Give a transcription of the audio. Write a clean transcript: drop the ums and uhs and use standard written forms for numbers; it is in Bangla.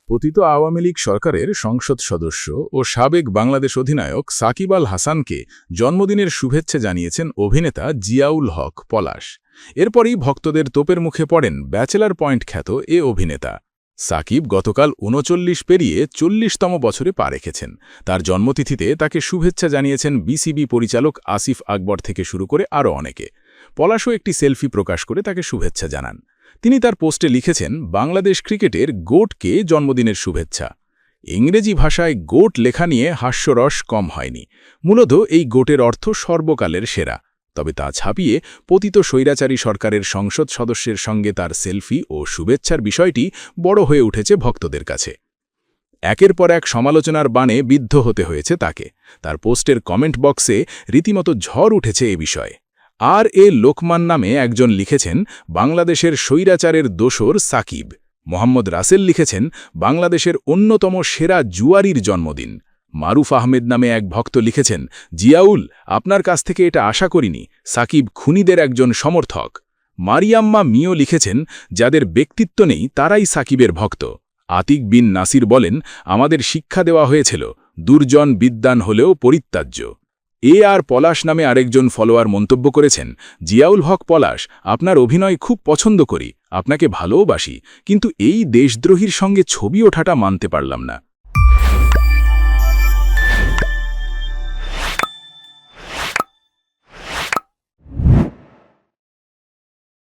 পতিত আওয়ামী লীগ সরকারের সংসদ সদস্য ও সাবেক বাংলাদেশ অধিনায়ক সাকিব আল হাসানকে জন্মদিনের শুভেচ্ছা জানিয়েছেন অভিনেতা জিয়াউল হক পলাশ। এরপরই ভক্তদের তোপের মুখে পড়েন ব্যাচেলর পয়েন্ট খ্যাত এ অভিনেতা। সাকিব গতকাল ৩৯ পেরিয়ে ৪০তম বছরে পা রেখেছেন। তার জন্মতিথিতে তাকে শুভেচ্ছা জানিয়েছেন বিসিবি পরিচালক আসিফ আকবর থেকে শুরু করে আরও অনেকে। পলাশও একটি সেলফি প্রকাশ করে তাকে শুভেচ্ছা জানান। তিনি তার পোস্টে লিখেছেন, বাংলাদেশ ক্রিকেটের গোটকে জন্মদিনের শুভেচ্ছা। ইংরেজি ভাষায় গোট লেখা নিয়ে হাস্যরস কম হয়নি। মূলত এই গোটের অর্থ সর্বকালের সেরা। তবে তা ছাপিয়ে পতিত স্বৈরাচারী সরকারের সংসদ সদস্যের সঙ্গে তার সেলফি ও শুভেচ্ছার বিষয়টি বড় হয়ে উঠেছে ভক্তদের কাছে। একের পর এক সমালোচনার বাণে বিদ্ধ হতে হয়েছে তাকে। তার পোস্টের কমেন্ট বক্সে রীতিমতো ঝড় উঠেছে এ বিষয়ে। আর এ লোকমান নামে একজন লিখেছেন, বাংলাদেশের স্বৈরাচারের দোসর সাকিব। মোহাম্মদ রাসেল লিখেছেন, বাংলাদেশের অন্যতম সেরা জুয়ারির জন্মদিন। মারুফ আহমেদ নামে এক ভক্ত লিখেছেন, জিয়াউল, আপনার কাছ থেকে এটা আশা করিনি। সাকিব খুনিদের একজন সমর্থক। মারিয়াম্মা মিও লিখেছেন, যাদের ব্যক্তিত্ব নেই তারাই সাকিবের ভক্ত। আতিক বিন নাসির বলেন, আমাদের শিক্ষা দেওয়া হয়েছিল, দুর্জন বিদ্বান হলেও পরিত্যাজ্য। আর পলাশ নামে আরেকজন ফলোয়ার মন্তব্য করেছেন, জিয়াউল হক পলাশ, আপনার অভিনয় খুব পছন্দ করি, আপনাকে ভালোবাসি, কিন্তু এই দেশদ্রোহীর সঙ্গে ছবি ওঠাটা মানতে পারলাম না।